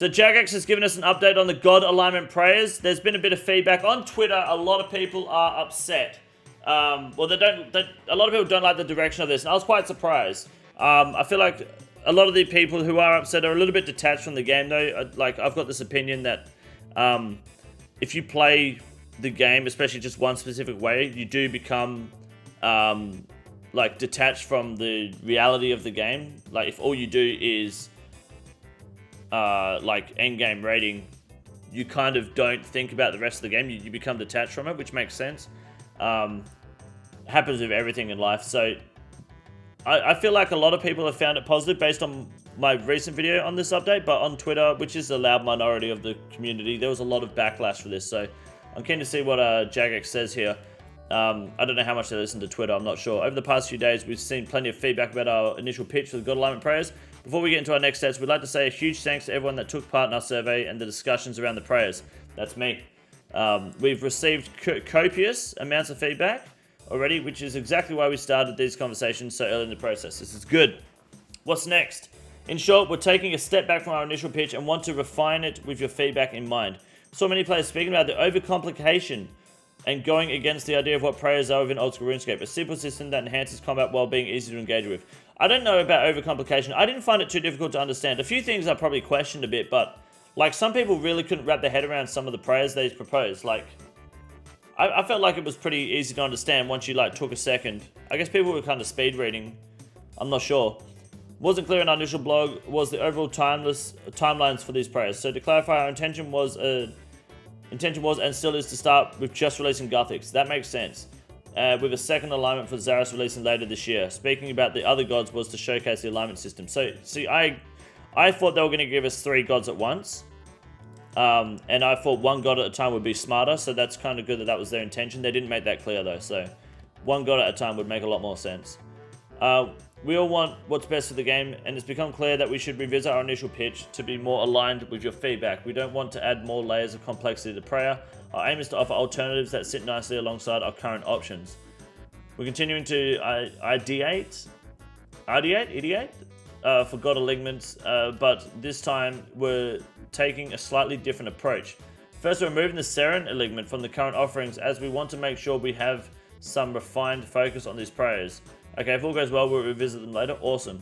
So Jagex has given us an update on the God alignment prayers. There's been a bit of feedback on Twitter. A lot of people are upset. A lot of people don't like the direction of this, and I was quite surprised. I feel like a lot of the people who are upset are a little bit detached from the game, though. Like, I've got this opinion that if you play the game, especially just one specific way, you do become like detached from the reality of the game. Like, if all you do is like end-game rating, you kind of don't think about the rest of the game. You become detached from it, which makes sense. Happens with everything in life. So I feel like a lot of people have found it positive based on my recent video on this update, but on Twitter, which is a loud minority of the community, there was a lot of backlash for this. So I'm keen to see what Jagex says here. I don't know how much they listen to Twitter, I'm not sure. Over the past few days, we've seen plenty of feedback about our initial pitch for the God alignment prayers. Before we get into our next steps, we'd like to say a huge thanks to everyone that took part in our survey and the discussions around the prayers. That's me. We've received copious amounts of feedback already, which is exactly why we started these conversations so early in the process. This is good. What's next? In short, we're taking a step back from our initial pitch and want to refine it with your feedback in mind. So many players speaking about the overcomplication and going against the idea of what prayers are within Oldschool RuneScape, a simple system that enhances combat while being easy to engage with. I don't know about overcomplication. I didn't find it too difficult to understand. A few things I probably questioned a bit, but like, some people really couldn't wrap their head around some of the prayers they proposed. Like, I felt like it was pretty easy to understand once you like took a second. I guess people were kind of speed reading. I'm not sure. Wasn't clear in our initial blog was the overall timelines for these prayers. So to clarify, our intention was and still is to start with just releasing Gothics. That makes sense. With a second alignment for Zaris releasing later this year. Speaking about the other gods was to showcase the alignment system. So see, I thought they were going to give us 3 gods at once. And I thought 1 god at a time would be smarter, so that's kind of good that that was their intention. They didn't make that clear though, so 1 god at a time would make a lot more sense. We all want what's best for the game, and it's become clear that we should revisit our initial pitch to be more aligned with your feedback. We don't want to add more layers of complexity to prayer. Our aim is to offer alternatives that sit nicely alongside our current options. We're continuing to ideate for God alignments, but this time we're taking a slightly different approach. First, we're removing the Seren alignment from the current offerings as we want to make sure we have some refined focus on these prayers. Okay, if all goes well, we'll revisit them later. Awesome.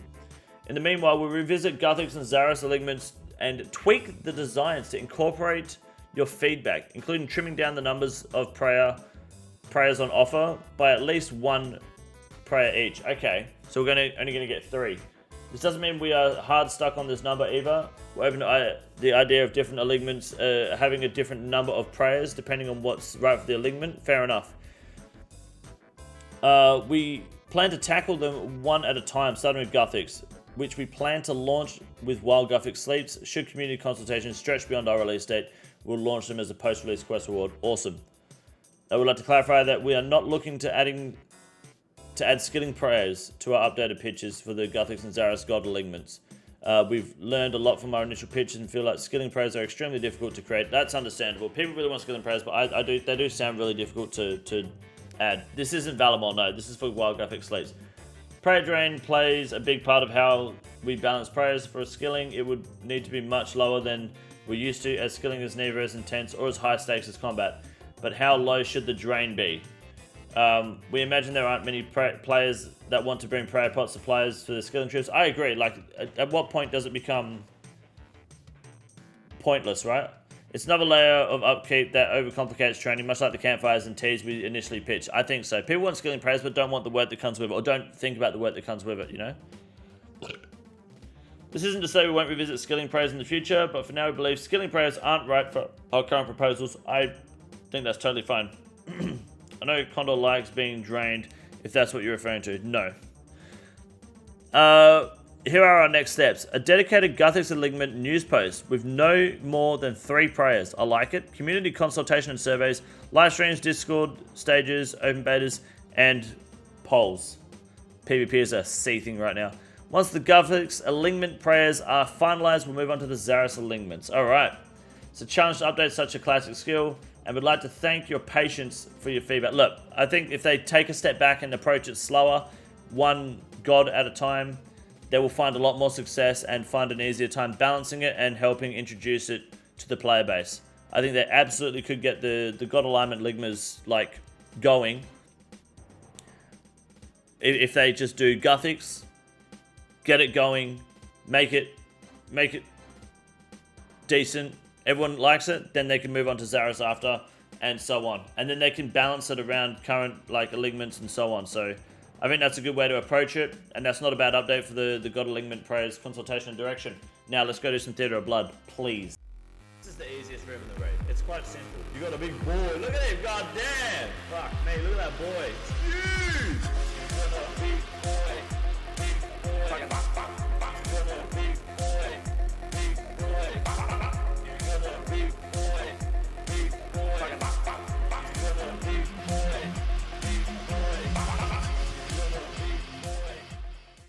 In the meanwhile, we'll revisit Gothics and Zaris alignments and tweak the designs to incorporate your feedback, including trimming down the numbers of prayers on offer by at least 1 prayer each. Okay, so we're only going to get 3. This doesn't mean we are hard stuck on this number either. We're open to the idea of different alignments having a different number of prayers depending on what's right for the alignment. Fair enough. We plan to tackle them one at a time, starting with Gothics, which we plan to launch with while Gothic sleeps. Should community consultation stretch beyond our release date, we'll launch them as a post-release quest reward. Awesome. I would like to clarify that we are not looking to add skilling prayers to our updated pitches for the Gothics and Zaris god alignments. We've learned a lot from our initial pitch and feel like skilling prayers are extremely difficult to create. That's understandable. People really want skilling prayers, but they do sound really difficult to add. This isn't Valamor, no. This is for Wild Gothic Slates. Prayer Drain plays a big part of how we balance prayers. For skilling, it would need to be much lower than we're used to, as skilling is neither as intense or as high stakes as combat. But how low should the drain be? We imagine there aren't many players that want to bring prayer pot supplies for the skilling trips. I agree. Like, at what point does it become pointless, right? It's another layer of upkeep that overcomplicates training, much like the campfires and teas we initially pitched. I think so. People want skilling prayers, but don't want the work that comes with it, or don't think about the work that comes with it, you know? This isn't to say we won't revisit skilling prayers in the future, but for now we believe skilling prayers aren't right for our current proposals. I think that's totally fine. I know Condor likes being drained, if that's what you're referring to. No. Here are our next steps. A dedicated Gothics alignment news post with no more than 3 prayers. I like it. Community consultation and surveys, live streams, Discord stages, open betas, and polls. PvP is a seething right now. Once the Gothics alignment prayers are finalized, we'll move on to the Zaris alignments. Alright. It's a challenge to update such a classic skill, and would like to thank your patience for your feedback. Look, I think if they take a step back and approach it slower, 1 god at a time, they will find a lot more success and find an easier time balancing it and helping introduce it to the player base. I think they absolutely could get the God Alignment Ligmas like going if they just do Guthics, get it going, make it decent, everyone likes it, then they can move on to Zaris after, and so on. And then they can balance it around current like alignements and so on. So I think that's a good way to approach it, and that's not a bad update for the God Alignment Prayers, Consultation and Direction. Now let's go do some Theatre of Blood, please. This is the easiest move in the raid. It's quite simple. You got a big boy. Look at him, goddamn! Fuck me, look at that boy. It's huge! You got a big boy.